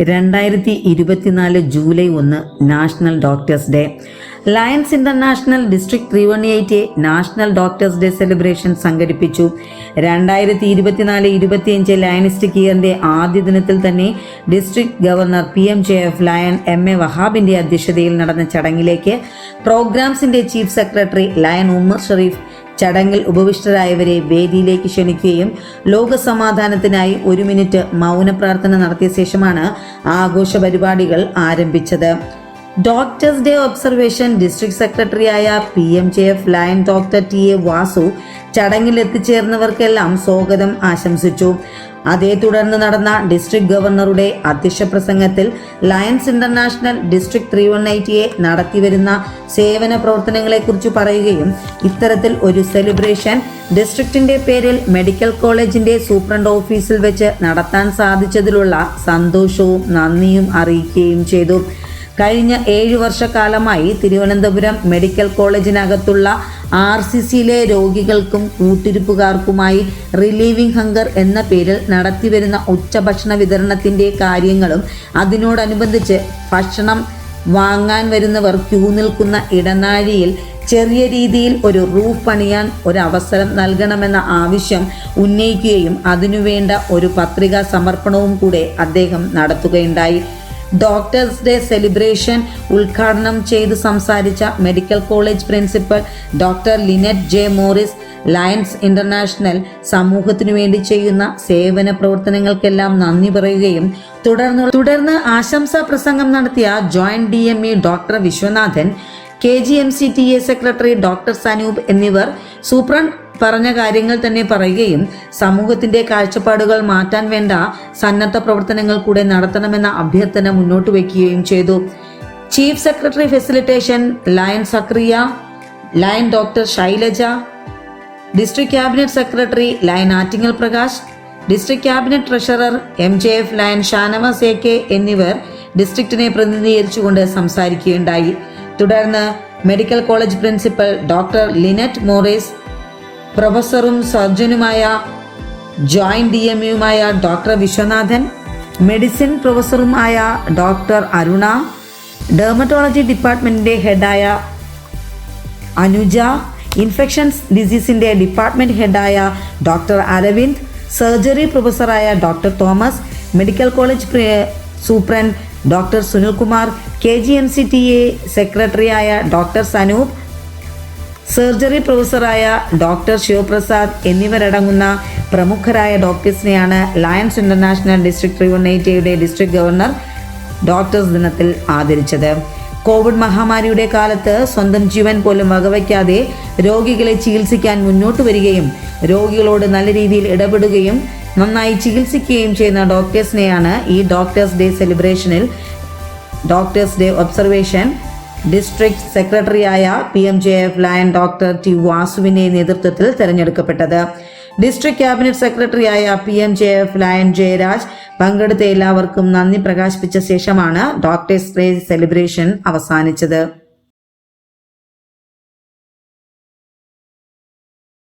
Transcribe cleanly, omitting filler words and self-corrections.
2024 ജൂലൈ 1 national doctors day. Lions international district 318 national doctors day celebration സംഘടിപ്പിച്ചു. 2024-25 lionistic ഇയറിന്റെ ആദ്യ ദിനത്തിൽ തന്നെ district governor PMJF lion MA വഹാബിന്റെ അധ്യക്ഷതയിൽ നടന്ന ചടങ്ങിലേക്ക് പ്രോഗ്രാംസിന്റെ chief secretary lion Ummer Sharif ചടങ്ങിൽ ഉപവിഷ്ടരായവരെ വേദിയിലേക്ക് ക്ഷണിക്കുകയും ലോകസമാധാനത്തിനായി 1 മിനിറ്റ് മൗന പ്രാർത്ഥന നടത്തിയ ശേഷമാണ് ആഘോഷ പരിപാടികൾ ആരംഭിച്ചത്. ഡോക്ടേഴ്സ് ഡേ ഒബ്സർവേഷൻ ഡിസ്ട്രിക്ട് സെക്രട്ടറിയായ PMJF lion doctor TA Vasu ചടങ്ങിൽ എത്തിച്ചേർന്നവർക്കെല്ലാം സ്വാഗതം ആശംസിച്ചു. അതേ തുടർന്ന് നടന്ന ഡിസ്ട്രിക്ട് ഗവർണറുടെ അധ്യക്ഷ പ്രസംഗത്തിൽ ലയൺസ് ഇന്റർനാഷണൽ ഡിസ്ട്രിക്ട് 318 നടത്തിവരുന്ന സേവന പ്രവർത്തനങ്ങളെക്കുറിച്ച് പറയുകയും ഇത്തരത്തിൽ ഒരു സെലിബ്രേഷൻ ഡിസ്ട്രിക്റ്റിന്റെ പേരിൽ മെഡിക്കൽ കോളേജിന്റെ സൂപ്രണ്ട് ഓഫീസിൽ വെച്ച് നടത്താൻ സാധിച്ചതിലുള്ള സന്തോഷവും നന്ദിയും അറിയിക്കുകയും ചെയ്തു. കഴിഞ്ഞ 7 വർഷക്കാലമായി തിരുവനന്തപുരം മെഡിക്കൽ കോളേജിനകത്തുള്ള RCCയിലെ രോഗികൾക്കും കൂട്ടിരിപ്പുകാർക്കുമായി റിലീവിംഗ് ഹങ്കർ എന്ന പേരിൽ നടത്തിവരുന്ന ഉച്ചഭക്ഷണ വിതരണത്തിൻ്റെ കാര്യങ്ങളും അതിനോടനുബന്ധിച്ച് ഭക്ഷണം വാങ്ങാൻ വരുന്നവർ ക്യൂ നിൽക്കുന്ന ഇടനാഴിയിൽ ചെറിയ രീതിയിൽ ഒരു റൂഫ് പണിയാൻ ഒരു അവസരം നൽകണമെന്ന ആവശ്യം ഉന്നയിക്കുകയും അതിനുവേണ്ട ഒരു പത്രികാ സമർപ്പണവും കൂടെ അദ്ദേഹം നടത്തുകയുണ്ടായി. ഡോക്ടേഴ്സ് ഡേ സെലിബ്രേഷൻ ഉദ്ഘാടനം ചെയ്ത് സംസാരിച്ച medical college principal doctor Linet J. Morris Lions International സമൂഹത്തിനു വേണ്ടി ചെയ്യുന്ന സേവന പ്രവർത്തനങ്ങൾക്കെല്ലാം നന്ദി പറയുകയും തുടർന്ന് ആശംസാ പ്രസംഗം നടത്തിയ joint DME doctor Viswanathan, KGMCTA secretary doctor Sanoop എന്നിവർ സൂപ്രണ്ട് പറഞ്ഞ കാര്യങ്ങൾ തന്നെ പറയുകയും സമൂഹത്തിന്റെ കാഴ്ചപ്പാടുകൾ മാറ്റാൻ വേണ്ട സന്നദ്ധ പ്രവർത്തനങ്ങൾ കൂടെ നടത്തണമെന്ന അഭ്യർത്ഥന മുന്നോട്ട് വയ്ക്കുകയും ചെയ്തു. Chief secretary facilitation lion Zakariya, lion doctor Shailaja, district cabinet secretary lion Attingal Prakash, district cabinet treasurer MJF lion Shanavas AK എന്നിവർ ഡിസ്ട്രിക്റ്റിനെ പ്രതിനിധീകരിച്ചുകൊണ്ട് സംസാരിക്കുകയുണ്ടായി. തുടർന്ന് medical college principal doctor Linet Morris, പ്രൊഫസറും സർജനുമായ ജോയിന്റ് DMEയുമായ ഡോക്ടർ വിശ്വനാഥൻ, മെഡിസിൻ പ്രൊഫസറുമായ ഡോക്ടർ അരുണ, ഡെർമറ്റോളജി ഡിപ്പാർട്ട്മെന്റിന്റെ ഹെഡായ അനുജ, ഇൻഫെക്ഷൻസ് ഡിസീസിന്റെ ഡിപ്പാർട്ട്മെന്റ് ഹെഡായ ഡോക്ടർ അരവിന്ദ്, സർജറി പ്രൊഫസറായ doctor Thomas, medical college superintendent doctor Sunilkumar, KGMCTA സെക്രട്ടറിയായ ഡോക്ടർ സനൂപ്, സർജറി പ്രൊഫസറായ ഡോക്ടർ ശിവപ്രസാദ് എന്നിവരടങ്ങുന്ന പ്രമുഖരായ ഡോക്ടേഴ്സിനെയാണ് ലയൺസ് ഇന്റർനാഷണൽ ഡിസ്ട്രിക്ട് 318യുടെ ഡിസ്ട്രിക്ട് ഗവർണർ ഡോക്ടേഴ്സ് ദിനത്തിൽ ആദരിച്ചത്. കോവിഡ് മഹാമാരിയുടെ കാലത്ത് സ്വന്തം ജീവൻ പോലും വകവയ്ക്കാതെ രോഗികളെ ചികിത്സിക്കാൻ മുന്നോട്ട് വരികയും രോഗികളോട് നല്ല രീതിയിൽ ഇടപെടുകയും നന്നായി ചികിത്സിക്കുകയും ചെയ്യുന്ന ഡോക്ടേഴ്സിനെയാണ് ഈ ഡോക്ടേഴ്സ് ഡേ സെലിബ്രേഷനിൽ ഡോക്ടേഴ്സ് ഡേ ഒബ്സർവേഷൻ ഡിസ്ട്രിക്ട് സെക്രട്ടറിയായ PMJF ലയൺ ഡോക്ടർ T. വാസുവിന്റെ നേതൃത്വത്തിൽ തെരഞ്ഞെടുക്കപ്പെട്ടത്. ഡിസ്ട്രിക്ട് ക്യാബിനറ്റ് സെക്രട്ടറിയായ PMJF ലയൺ ജയരാജ് പങ്കെടുത്ത എല്ലാവർക്കും നന്ദി പ്രകാശിപ്പിച്ച ശേഷമാണ് ഡോക്ടേഴ്സ് ഡേ സെലിബ്രേഷൻ അവസാനിച്ചത്.